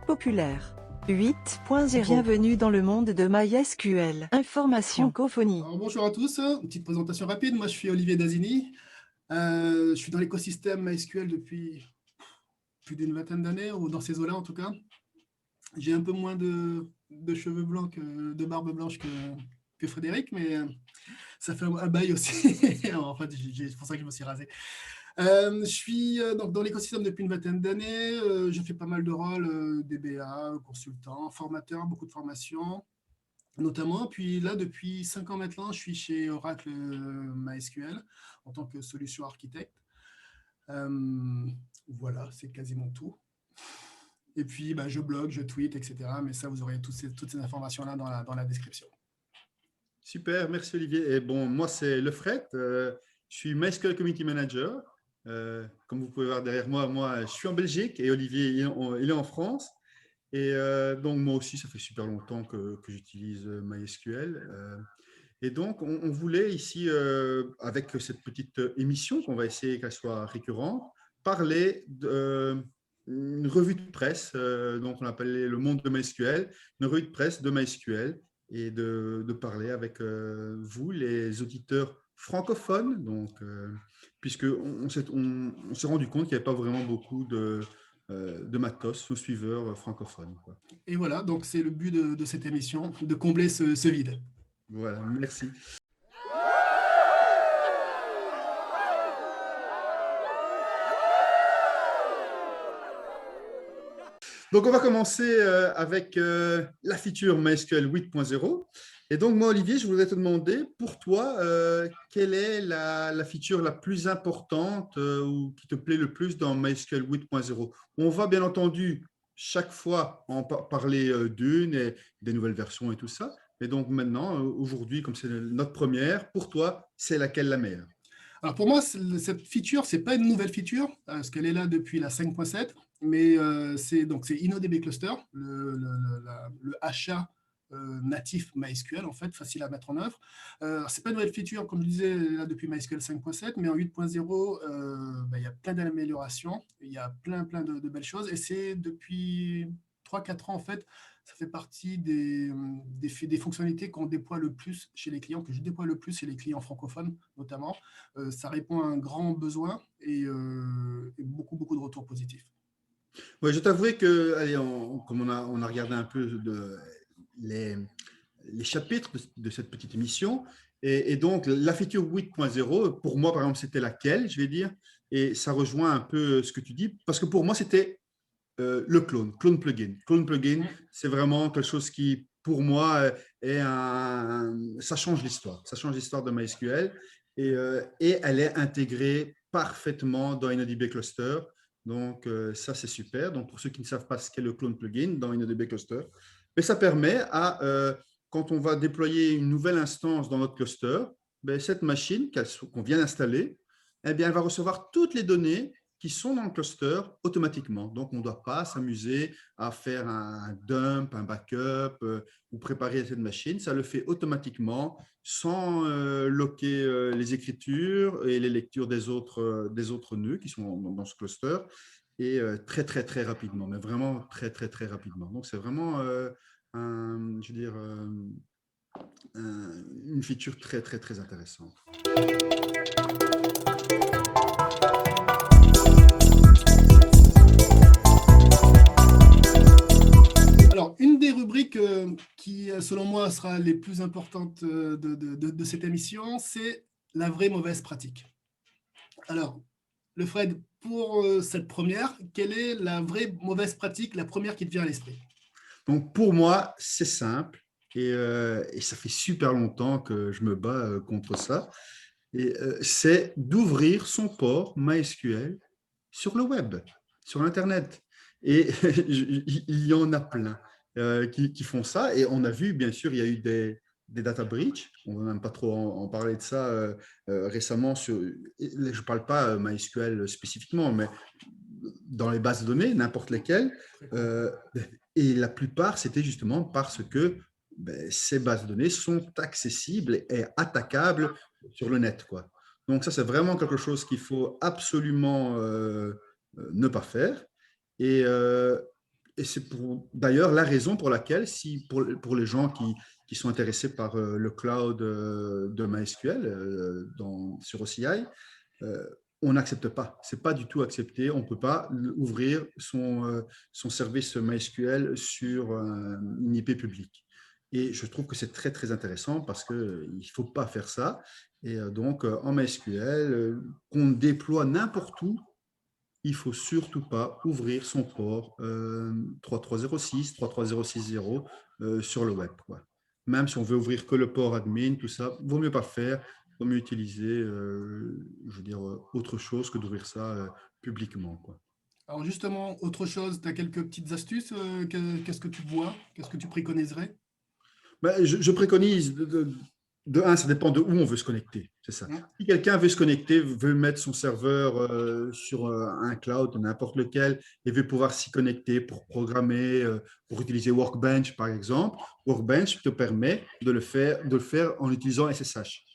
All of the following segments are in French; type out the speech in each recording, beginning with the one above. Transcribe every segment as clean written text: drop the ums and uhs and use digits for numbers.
populaire. 8.0 Bienvenue dans le monde de MySQL. Information francophonie. Alors, bonjour à tous, une petite présentation rapide. Moi, je suis Olivier Dazzini. Je suis dans l'écosystème MySQL depuis plus d'une vingtaine d'années, ou dans ces eaux-là en tout cas. J'ai un peu moins de cheveux blancs, de barbe blanche que Frédéric, mais ça fait un bail aussi. En fait, c'est pour ça que je me suis rasé. Je suis donc dans l'écosystème depuis une vingtaine d'années. Je fais pas mal de rôles, DBA, consultant, formateur, beaucoup de formations notamment. Puis là, depuis 5 ans maintenant, je suis chez Oracle MySQL en tant que solution architecte. Voilà, c'est quasiment tout. Et puis, je blogue, je tweet, etc. Mais ça, vous aurez toutes ces informations-là dans la description. Super, merci Olivier. Et bon, moi, c'est Lefret. Je suis MySQL Community Manager. Comme vous pouvez voir derrière moi, je suis en Belgique et Olivier, il est en France. Et donc, moi aussi, ça fait super longtemps que j'utilise MySQL. Et donc, on voulait ici, avec cette petite émission qu'on va essayer qu'elle soit récurrente, parler d'une revue de presse, donc on appelle le monde de MySQL, une revue de presse de MySQL, et de parler avec vous, les auditeurs francophones, donc, puisqu'on s'est rendu compte qu'il n'y avait pas vraiment beaucoup de matos, nos suiveurs francophones, quoi. Et voilà, donc c'est le but de cette émission, de combler ce vide. Voilà, merci. Donc, on va commencer avec la feature MySQL 8.0. Et donc, moi, Olivier, je voudrais te demander, pour toi, quelle est la feature la plus importante ou qui te plaît le plus dans MySQL 8.0? On va bien entendu chaque fois en parler d'une et des nouvelles versions et tout ça. Et donc, maintenant, aujourd'hui, comme c'est notre première, pour toi, c'est laquelle la meilleure? Alors pour moi, cette feature, ce n'est pas une nouvelle feature, parce qu'elle est là depuis la 5.7, mais c'est InnoDB Cluster, le achat natif MySQL, en fait, facile à mettre en œuvre. Ce n'est pas une nouvelle feature, comme je disais, là depuis MySQL 5.7, mais en 8.0, il y a plein d'améliorations, il y a plein de belles choses, et c'est depuis 3-4 ans, en fait, ça fait partie des fonctionnalités qu'on déploie le plus chez les clients, que je déploie le plus chez les clients francophones notamment. Ça répond à un grand besoin et beaucoup de retours positifs. Ouais, je t'avouerai que, allez, comme on a regardé un peu les chapitres de cette petite émission, et donc la feature 8.0, pour moi, par exemple, c'était laquelle, je vais dire, et ça rejoint un peu ce que tu dis, parce que pour moi, c'était le clone plugin. Clone plugin, c'est vraiment quelque chose qui, pour moi, ça change l'histoire. Ça change l'histoire de MySQL et elle est intégrée parfaitement dans InnoDB Cluster. Donc, ça, c'est super. Donc, pour ceux qui ne savent pas ce qu'est le clone plugin dans InnoDB Cluster, mais ça permet quand on va déployer une nouvelle instance dans notre cluster, cette machine qu'on vient d'installer, eh bien, elle va recevoir toutes les données qui sont dans le cluster automatiquement. Donc, on ne doit pas s'amuser à faire un dump, un backup ou préparer cette machine. Ça le fait automatiquement sans locker les écritures et les lectures des autres nœuds qui sont dans ce cluster et très rapidement, mais vraiment très rapidement. Donc, c'est vraiment une feature très intéressante. Alors, une des rubriques qui, selon moi, sera les plus importantes de cette émission, c'est la vraie mauvaise pratique. Alors, le Fred, pour cette première, quelle est la vraie mauvaise pratique, la première qui te vient à l'esprit? Donc, pour moi, c'est simple et ça fait super longtemps que je me bats contre ça. Et c'est d'ouvrir son port MySQL sur le web, sur Internet. Et il y en a plein qui font ça. Et on a vu, bien sûr, il y a eu des data breach. On ne va même pas trop en parler de ça récemment. Je ne parle pas MySQL spécifiquement, mais dans les bases de données, n'importe lesquelles. Et la plupart, c'était justement parce que ces bases de données sont accessibles et attaquables sur le net, quoi. Donc ça, c'est vraiment quelque chose qu'il faut absolument ne pas faire. Et et c'est d'ailleurs la raison pour laquelle, si pour les gens qui sont intéressés par le cloud de MySQL sur OCI, euh, on n'accepte pas. Ce n'est pas du tout accepté. On ne peut pas ouvrir son service MySQL sur une IP publique. Et je trouve que c'est très, très intéressant parce qu'il ne faut pas faire ça. Et donc, en MySQL, qu'on déploie n'importe où, il ne faut surtout pas ouvrir son port 3306, 33060 sur le web, quoi. Même si on veut ouvrir que le port admin, tout ça, vaut mieux pas faire. Vaut mieux utiliser, je veux dire, autre chose que d'ouvrir ça publiquement, quoi. Alors justement, autre chose, tu as quelques petites astuces, qu'est-ce que tu vois? Qu'est-ce que tu préconiserais? Ben, je préconise, de un, ça dépend de où on veut se connecter, c'est ça. Hein. Si quelqu'un veut se connecter, veut mettre son serveur sur un cloud, n'importe lequel, et veut pouvoir s'y connecter pour programmer, pour utiliser Workbench, par exemple, Workbench te permet de le faire en utilisant SSH.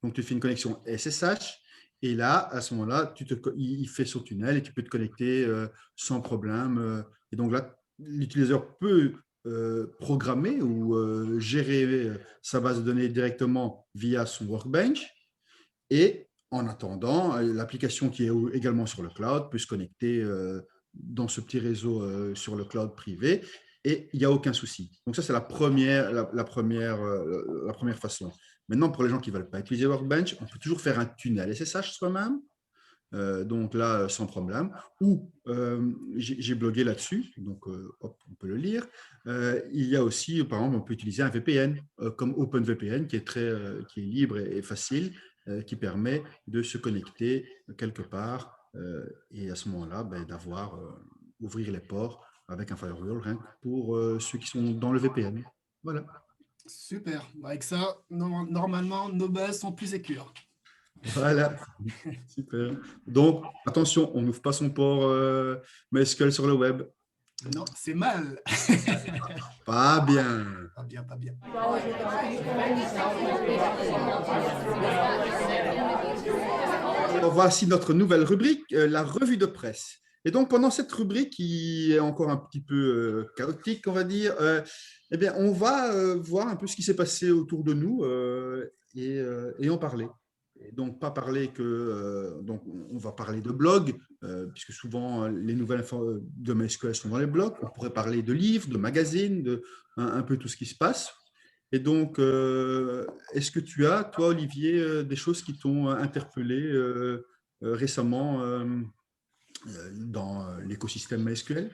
Donc, tu fais une connexion SSH, et là, à ce moment-là, il fait son tunnel et tu peux te connecter sans problème. Et donc là, l'utilisateur peut programmer ou gérer sa base de données directement via son Workbench. Et en attendant, l'application qui est également sur le cloud peut se connecter dans ce petit réseau sur le cloud privé et il n'y a aucun souci. Donc ça, c'est la première façon. Maintenant, pour les gens qui ne veulent pas utiliser Workbench, on peut toujours faire un tunnel SSH soi-même. Donc là, sans problème. Ou j'ai blogué là-dessus, donc hop, on peut le lire. Il y a aussi, par exemple, on peut utiliser un VPN comme OpenVPN qui est libre et facile, qui permet de se connecter quelque part et à ce moment-là, ben, ouvrir les ports avec un firewall rien que pour ceux qui sont dans le VPN. Voilà. Super. Avec ça, normalement, nos bases sont plus sécures. Voilà, super. Donc, attention, on n'ouvre pas son port MySQL sur le web. Non, c'est mal. Pas bien. Pas bien, pas bien. Alors, voici notre nouvelle rubrique, la revue de presse. Et donc, pendant cette rubrique qui est encore un petit peu chaotique, on va dire, eh bien, on va voir un peu ce qui s'est passé autour de nous et en parler. Et donc, pas parler que. Donc, on va parler de blogs, puisque souvent les nouvelles de MySQL sont dans les blogs. On pourrait parler de livres, de magazines, un peu tout ce qui se passe. Et donc, est-ce que tu as, toi, Olivier, des choses qui t'ont interpellé récemment dans l'écosystème MySQL?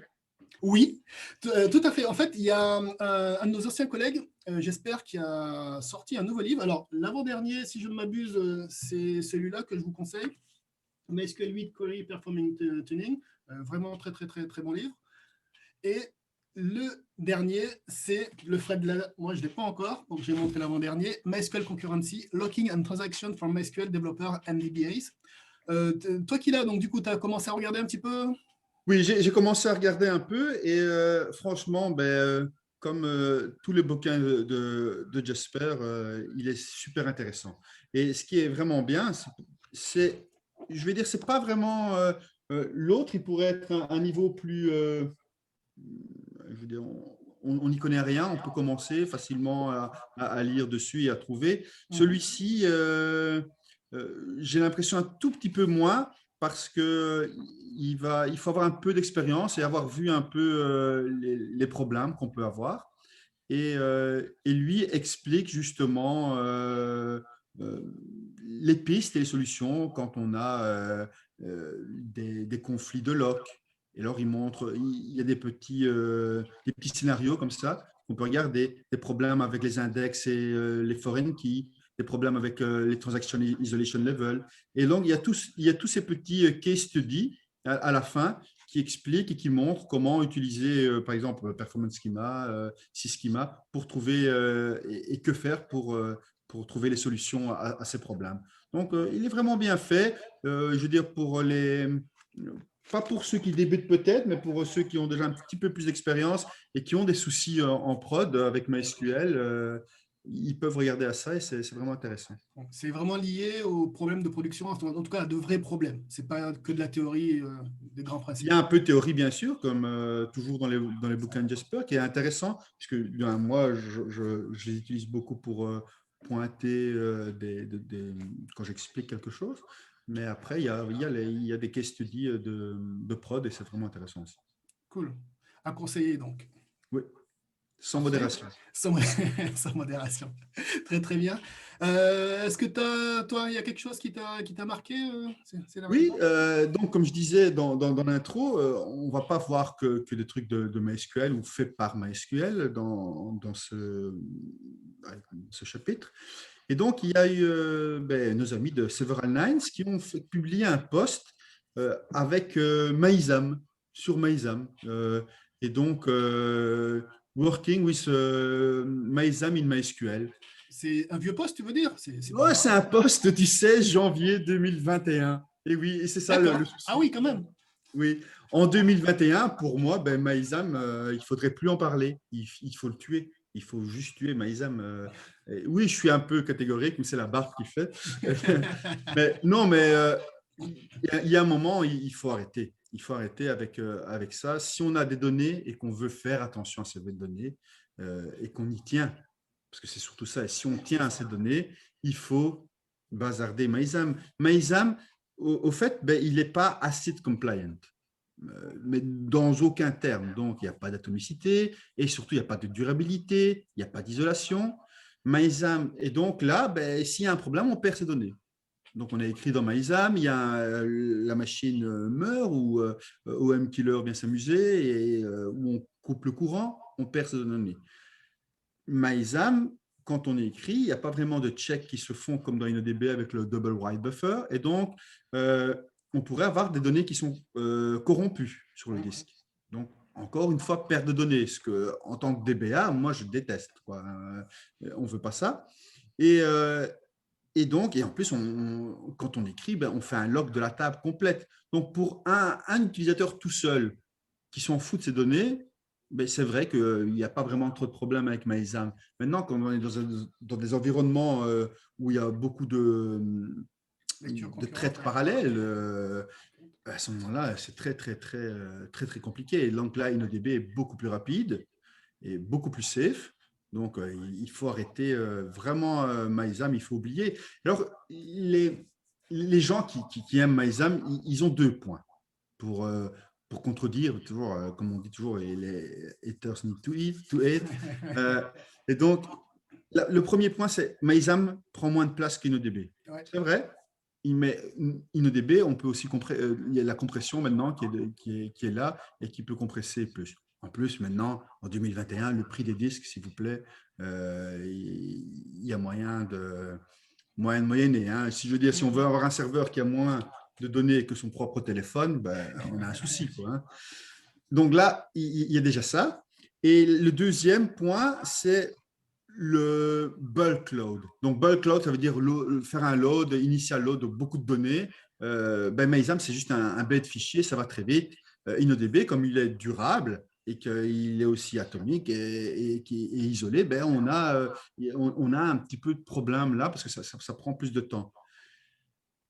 Oui, tout à fait. En fait, il y a un de nos anciens collègues, j'espère, qui a sorti un nouveau livre. Alors, l'avant-dernier, si je ne m'abuse, c'est celui-là que je vous conseille, MySQL 8 Query Performing Tuning. Vraiment très, très, très, très bon livre. Et le dernier, c'est le Fred. Moi, je ne l'ai pas encore, donc j'ai montré l'avant-dernier. MySQL Concurrency, Locking and Transaction from MySQL Developer and DBAs. Toi qui l'as, donc du coup, tu as commencé à regarder un petit peu? Oui, j'ai commencé à regarder un peu et franchement, ben, comme tous les bouquins de Jasper, il est super intéressant. Et ce qui est vraiment bien, je vais dire, c'est pas vraiment l'autre, il pourrait être un niveau plus, je veux dire, on n'y connaît rien, on peut commencer facilement à lire dessus et à trouver. Celui-ci, j'ai l'impression un tout petit peu moins parce que il faut avoir un peu d'expérience et avoir vu un peu les problèmes qu'on peut avoir. Et lui explique justement les pistes et les solutions quand on a des conflits de lock. Et alors, il y a des petits scénarios comme ça qu'on peut regarder, des problèmes avec les index et les foreign keys, des problèmes avec les transaction isolation level. Et donc, il y a tous ces petits case studies à la fin qui expliquent et qui montrent comment utiliser, par exemple, Performance Schema, SysSchema, pour trouver et que faire pour trouver les solutions à ces problèmes. Donc, il est vraiment bien fait. Je veux dire, pas pour ceux qui débutent peut-être, mais pour ceux qui ont déjà un petit peu plus d'expérience et qui ont des soucis en prod avec MySQL, ils peuvent regarder à ça et c'est vraiment intéressant. C'est vraiment lié aux problèmes de production, en tout cas à de vrais problèmes. Ce n'est pas que de la théorie des grands Il principes. y a un peu de théorie, bien sûr, comme toujours dans les bouquins de Jasper, qui est intéressant, puisque moi, je les utilise beaucoup pour pointer quand j'explique quelque chose. Mais après, il y a des case studies de prod et c'est vraiment intéressant aussi. Cool. À conseiller donc. Oui, sans Parfait. modération. Sans modération. Très, très bien. Est-ce que toi, il y a quelque chose qui t'a marqué Oui, donc comme je disais dans l'intro, on ne va pas voir que des trucs de MySQL ou faits par MySQL dans ce chapitre. Et donc, il y a eu nos amis de Several Nines qui ont publié un post avec MyISAM, sur MyISAM. Et donc, working with MyISAM in MySQL. C'est un vieux poste, tu veux dire? Ouais, c'est un post du 16 janvier 2021. Et oui, et c'est ça le souci. Ah oui, quand même. Oui, en 2021, pour moi, MyISAM, il ne faudrait plus en parler. Il faut le tuer. Il faut juste tuer MyISAM. Oui, je suis un peu catégorique, mais c'est la barbe qui fait. Mais non, mais il y a un moment, il faut arrêter. Il faut arrêter avec ça. Si on a des données et qu'on veut faire attention à ces données et qu'on y tient, parce que c'est surtout ça, et si on tient à ces données, il faut bazarder MyISAM. MyISAM, au fait, il n'est pas ACID compliant, mais dans aucun terme. Donc, il n'y a pas d'atomicité et surtout, il n'y a pas de durabilité, il n'y a pas d'isolation. MyISAM, et donc là, s'il y a un problème, on perd ces données. Donc, on a écrit dans MyISAM, la machine meurt ou OM Killer vient s'amuser et où on coupe le courant, on perd ces données. MyISAM, quand on écrit, il n'y a pas vraiment de checks qui se font comme dans InnoDB avec le double write buffer. Et donc, on pourrait avoir des données qui sont corrompues sur le disque. Donc, encore une fois, perte de données. Ce que, en tant que DBA, moi, je déteste. On ne veut pas ça. Et donc, et en plus, quand on écrit, on fait un log de la table complète. Donc, pour un utilisateur tout seul qui s'en fout de ces données, c'est vrai qu'il n'y a pas vraiment trop de problèmes avec MyISAM. Maintenant, quand on est dans des environnements où il y a beaucoup de traites parallèles, à ce moment-là, c'est très, très, très, très, très compliqué. Et donc là, InnoDB est beaucoup plus rapide et beaucoup plus safe. Donc, il faut arrêter vraiment MyISAM, il faut oublier. Alors, les gens qui aiment MyISAM, ils ont 2 points pour contredire, toujours, comme on dit toujours, les haters need to hate. Et donc, le premier point, c'est MyISAM prend moins de place qu'InnoDB. Ouais. C'est vrai. InnoDB, on peut aussi il y a la compression maintenant qui est là et qui peut compresser plus. En plus, maintenant, en 2021, le prix des disques, s'il vous plaît, il y a moyen de moyenner. Hein. Si je veux dire, si on veut avoir un serveur qui a moins de données que son propre téléphone, on a un souci. Quoi, hein. Donc là, il y a déjà ça. Et le deuxième point, c'est le bulk load. Donc, bulk load, ça veut dire faire un load, initial load de beaucoup de données. MyISAM, c'est juste un bête fichier, ça va très vite. InnoDB, comme il est durable et qu'il est aussi atomique et isolé, on a un petit peu de problème là parce que ça prend plus de temps.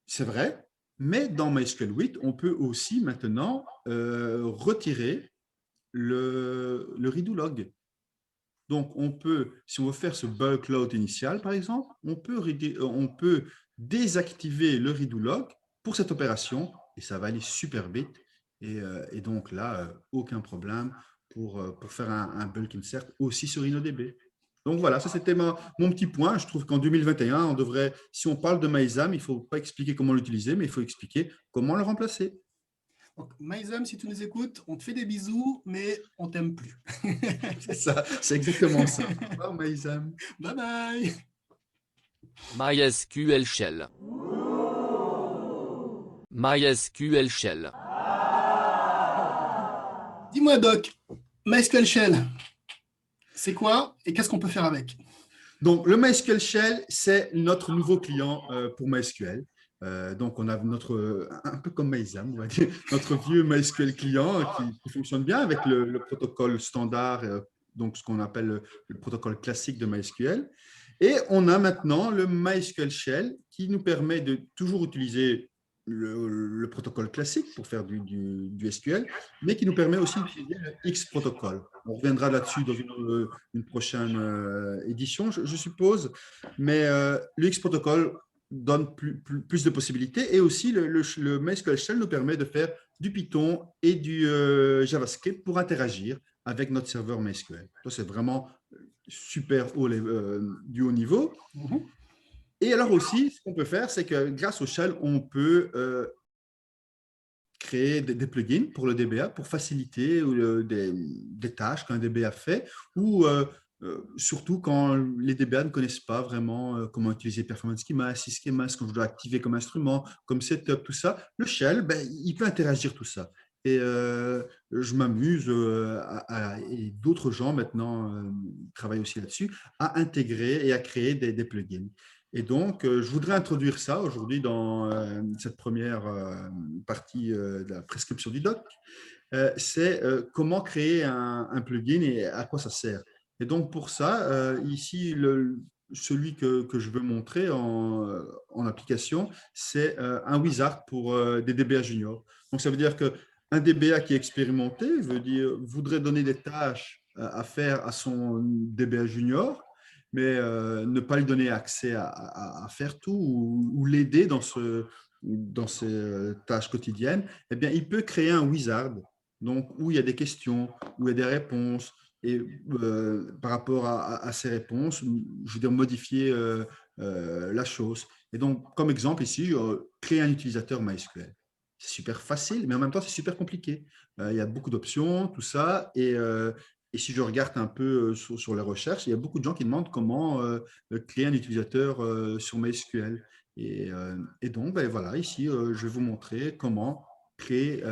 C'est vrai, mais dans MySQL 8, on peut aussi maintenant retirer le redo log. Donc, on peut, si on veut faire ce bulk load initial, par exemple, on peut désactiver le redo log pour cette opération et ça va aller super vite. Et donc là, aucun problème pour faire un bulk insert aussi sur InnoDB. Donc voilà, ça c'était mon petit point. Je trouve qu'en 2021, on devrait, si on parle de MyISAM, il ne faut pas expliquer comment l'utiliser, mais il faut expliquer comment le remplacer. Donc, MyISAM, si tu nous écoutes, on te fait des bisous, mais on t'aime plus. C'est ça, c'est exactement ça. Au revoir, MyISAM. Bye bye. MySQL Shell. MySQL Shell. Dis-moi, Doc, MySQL Shell, c'est quoi et qu'est-ce qu'on peut faire avec? Donc, le MySQL Shell, c'est notre nouveau client pour MySQL. Donc, on a un peu comme MyISAM, on va dire, notre vieux MySQL client qui fonctionne bien avec le protocole standard, donc ce qu'on appelle le protocole classique de MySQL. Et on a maintenant le MySQL Shell qui nous permet de toujours utiliser le protocole classique pour faire du SQL, mais qui nous permet aussi d'utiliser le X protocole. On reviendra là-dessus dans une prochaine édition, je suppose. Mais le X protocole donne plus de possibilités. Et aussi, le MySQL Shell nous permet de faire du Python et du JavaScript pour interagir avec notre serveur MySQL. Ça, c'est vraiment super du haut niveau. Mhm. Et alors aussi, ce qu'on peut faire, c'est que grâce au shell, on peut créer des plugins pour le DBA pour faciliter des tâches qu'un DBA fait ou surtout quand les DBA ne connaissent pas vraiment comment utiliser Performance Schema, SysSchema, ce qu'on doit activer comme instrument, comme setup, tout ça. Le shell, ben, il peut interagir tout ça. Et je m'amuse, et d'autres gens maintenant travaillent aussi là-dessus, à intégrer et à créer des plugins. Et donc, je voudrais introduire ça aujourd'hui dans cette première partie de la prescription du doc. C'est comment créer un plugin et à quoi ça sert. Et donc, pour ça, ici, celui que je veux montrer en application, c'est un wizard pour des DBA juniors. Donc, ça veut dire qu'un DBA qui est expérimenté voudrait donner des tâches à faire à son DBA junior, mais ne pas lui donner accès à faire tout ou l'aider dans ses tâches quotidiennes, eh bien, il peut créer un wizard, donc, où il y a des questions, où il y a des réponses, et par rapport à ces réponses, je veux dire modifier la chose. Et donc, comme exemple ici, créer un utilisateur MySQL. C'est super facile, mais en même temps, c'est super compliqué. Il y a beaucoup d'options, tout ça, et si je regarde un peu sur les recherches, il y a beaucoup de gens qui demandent comment créer un utilisateur sur MySQL. Et donc, ben voilà, ici, je vais vous montrer comment créer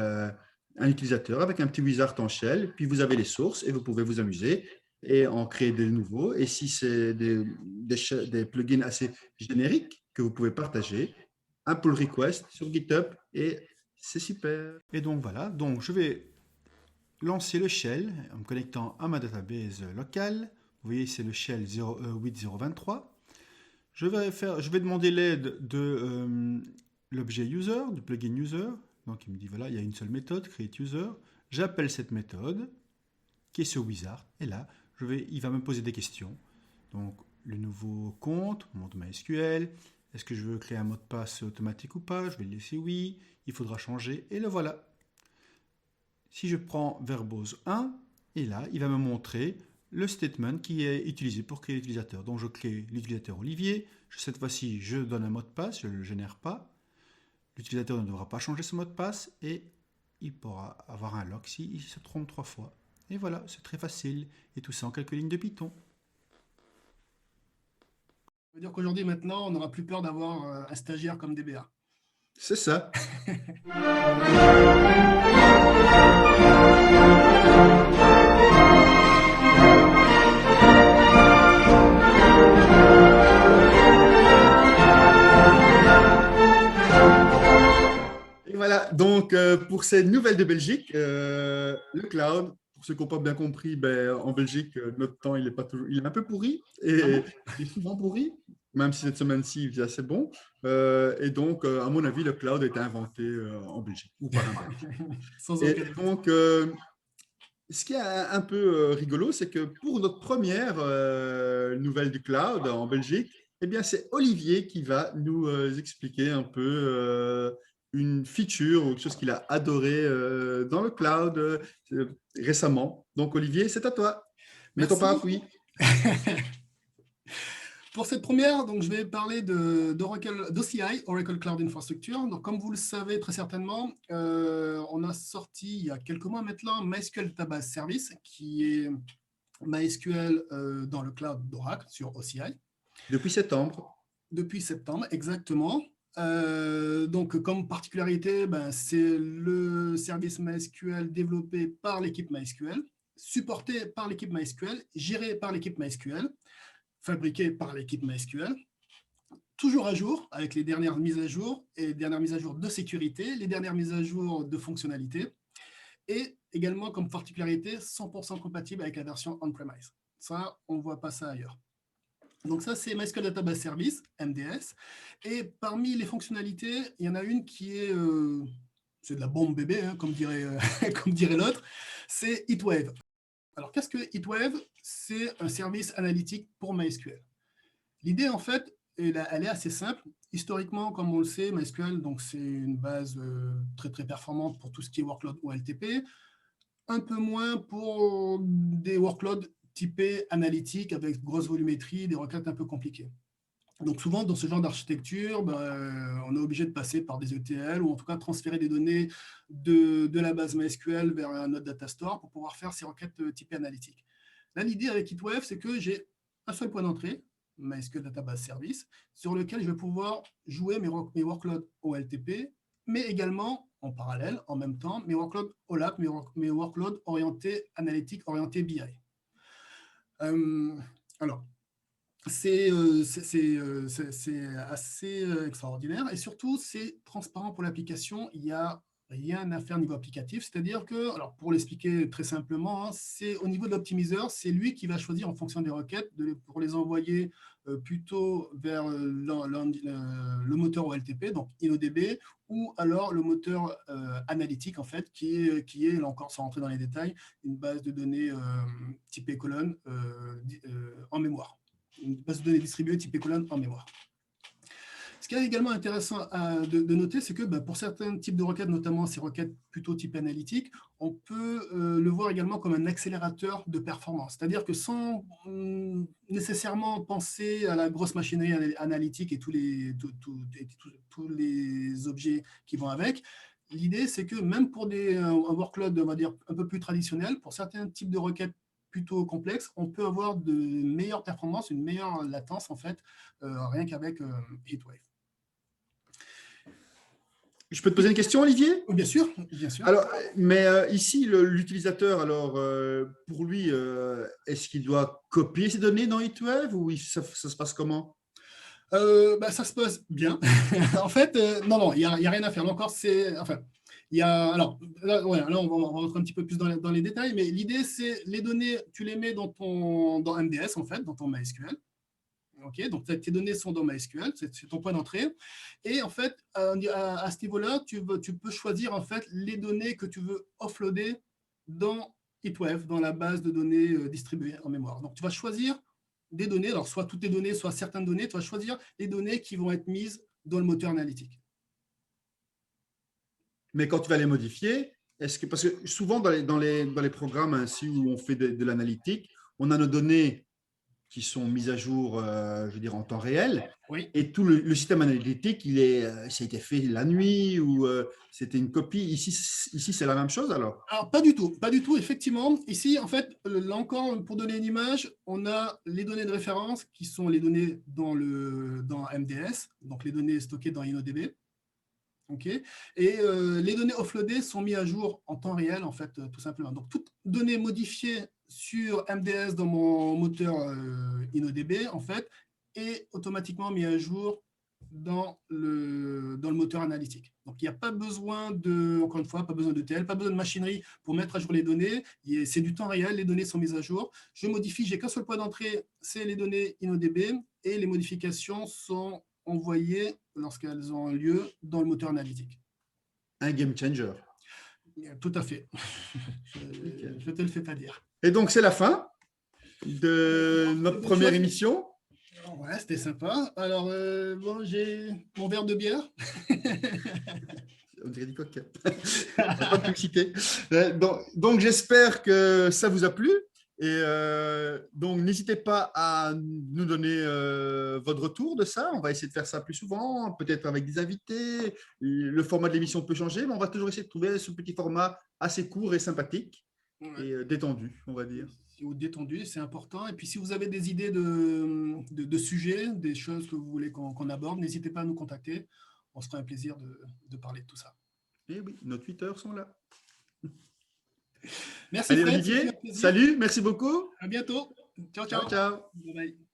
un utilisateur avec un petit wizard en shell, puis vous avez les sources et vous pouvez vous amuser et en créer des nouveaux. Et si c'est des plugins assez génériques que vous pouvez partager, un pull request sur GitHub et c'est super. Et donc voilà, donc je vais lancer le shell en me connectant à ma database locale. Vous voyez, c'est le shell 8023. Je vais demander l'aide de l'objet user, du plugin user. Donc il me dit voilà, il y a une seule méthode, create user. J'appelle cette méthode qui est ce wizard. Et là, il va me poser des questions. Donc le nouveau compte, mon MySQL. Est-ce que je veux créer un mot de passe automatique ou pas? Je vais le laisser oui. Il faudra changer. Et le voilà. Si je prends verbose 1, et là, il va me montrer le statement qui est utilisé pour créer l'utilisateur. Donc, je crée l'utilisateur Olivier. Cette fois-ci, je donne un mot de passe, je ne le génère pas. L'utilisateur ne devra pas changer ce mot de passe et il pourra avoir un lock s'il se trompe 3 fois. Et voilà, c'est très facile. Et tout ça en quelques lignes de Python. Ça veut dire qu'aujourd'hui, maintenant, on n'aura plus peur d'avoir un stagiaire comme DBA. C'est ça. Et voilà, donc pour ces nouvelles de Belgique, le cloud, pour ceux qui n'ont pas bien compris, ben, en Belgique, notre temps, il est un peu pourri, et il est souvent pourri, même si cette semaine-ci, il faisait assez bon. Et donc, à mon avis, le cloud a été inventé en Belgique, ou par un Belge. Sans Et aucun doute. donc, ce qui est un peu rigolo, c'est que pour notre première nouvelle du cloud en Belgique, eh bien, c'est Olivier qui va nous expliquer un peu une feature ou quelque chose qu'il a adoré dans le cloud récemment. Donc, Olivier, c'est à toi. Mets ton Merci. parapluie. Pour cette première, donc, je vais parler d'OCI, Oracle Cloud Infrastructure. Donc, comme vous le savez très certainement, on a sorti il y a quelques mois maintenant MySQL Database Service, qui est MySQL dans le cloud d'Oracle sur OCI. Depuis septembre. Depuis septembre, exactement. Donc, comme particularité, c'est le service MySQL développé par l'équipe MySQL, supporté par l'équipe MySQL, géré par l'équipe MySQL, fabriqué par l'équipe MySQL, toujours à jour avec les dernières mises à jour et les dernières mises à jour de sécurité, les dernières mises à jour de fonctionnalité, et également comme particularité 100% compatible avec la version on-premise. Ça, on ne voit pas ça ailleurs. Donc ça, c'est MySQL Database Service, MDS. Et parmi les fonctionnalités, il y en a une qui est, c'est de la bombe bébé, hein, comme dirait, comme dirait l'autre, c'est HeatWave. Alors, qu'est-ce que HeatWave? C'est un service analytique pour MySQL. L'idée, en fait, elle est assez simple. Historiquement, comme on le sait, MySQL, c'est une base très, très performante pour tout ce qui est workload OLTP, un peu moins pour des workloads typés analytiques avec grosse volumétrie, des requêtes un peu compliquées. Donc souvent, dans ce genre d'architecture, on est obligé de passer par des ETL ou en tout cas transférer des données de la base MySQL vers un autre data store pour pouvoir faire ces requêtes typées analytiques. Là, l'idée avec HeatWave, c'est que j'ai un seul point d'entrée, MySQL Database Service, sur lequel je vais pouvoir jouer mes workloads OLTP, mais également en parallèle, en même temps, mes workloads OLAP, mes workloads orientés analytiques, orientés BI. Alors, c'est assez extraordinaire et surtout, c'est transparent pour l'application. Il n'y a rien à faire niveau applicatif. C'est-à-dire que, alors pour l'expliquer très simplement, hein, c'est au niveau de l'optimiseur, c'est lui qui va choisir en fonction des requêtes pour les envoyer plutôt vers le moteur OLTP, donc InnoDB, ou alors le moteur analytique, en fait, qui est, là encore, sans rentrer dans les détails, une base de données typée colonne en mémoire. Une base de données distribuée typée colonne en mémoire. Ce qui est également intéressant de noter, c'est que pour certains types de requêtes, notamment ces requêtes plutôt type analytique, on peut le voir également comme un accélérateur de performance. C'est-à-dire que sans nécessairement penser à la grosse machinerie analytique et tous les objets qui vont avec, l'idée, c'est que même pour un workload, on va dire, un peu plus traditionnel, pour certains types de requêtes plutôt complexes, on peut avoir de meilleures performances, une meilleure latence, en fait, rien qu'avec HeatWave. Je peux te poser une question, Olivier? Bien sûr, bien sûr. Alors, mais ici, l'utilisateur, alors, pour lui, est-ce qu'il doit copier ces données dans HeatWave ou ça se passe comment? Ça se passe bien. En fait, non, il n'y a rien à faire. Encore, alors, là, on va rentrer un petit peu plus dans les détails, mais l'idée, c'est les données, tu les mets dans MDS, en fait, dans ton MySQL. Okay, donc, tes données sont dans MySQL, c'est ton point d'entrée. Et en fait, à ce niveau-là, tu peux choisir en fait les données que tu veux offloader dans HeatWave, dans la base de données distribuée en mémoire. Donc, tu vas choisir des données, alors soit toutes les données, soit certaines données, tu vas choisir les données qui vont être mises dans le moteur analytique. Mais quand tu vas les modifier, parce que souvent dans les programmes ainsi où on fait de l'analytique, on a nos données qui sont mises à jour, je veux dire, en temps réel. Oui. Et tout le système analytique, ça a été fait la nuit ou c'était une copie. Ici c'est la même chose alors? Alors, pas du tout, effectivement. Ici, en fait, là encore, pour donner une image, on a les données de référence qui sont les données dans MDS, donc les données stockées dans InnoDB. Okay. Et les données offloadées sont mises à jour en temps réel, en fait, tout simplement. Donc, toute donnée modifiée sur MDS dans mon moteur InnoDB, en fait, est automatiquement mise à jour dans le moteur analytique. Donc, il n'y a pas besoin encore une fois, pas besoin d'ETL, pas besoin de machinerie pour mettre à jour les données. C'est du temps réel, les données sont mises à jour. Je modifie, j'ai qu'un seul point d'entrée, c'est les données InnoDB, et les modifications sont envoyées lorsqu'elles ont lieu dans le moteur analytique. Un game changer. Tout à fait. Je te le fais pas dire. Et donc, c'est la fin de notre première émission. Ouais, c'était sympa. Alors, j'ai mon verre de bière. On dirait du coca. On va pas tout citer. Donc, j'espère que ça vous a plu. Et donc, n'hésitez pas à nous donner votre retour de ça. On va essayer de faire ça plus souvent, peut-être avec des invités. Le format de l'émission peut changer, mais on va toujours essayer de trouver ce petit format assez court et sympathique et détendu, on va dire. Détendu, c'est important. Et puis, si vous avez des idées de sujets, des choses que vous voulez qu'on aborde, n'hésitez pas à nous contacter. On se fera un plaisir de parler de tout ça. Et oui, nos tweeters sont là. Merci, allez, Fred, Olivier. Salut, merci beaucoup. À bientôt. Ciao, ciao. Ciao, ciao. Bye bye.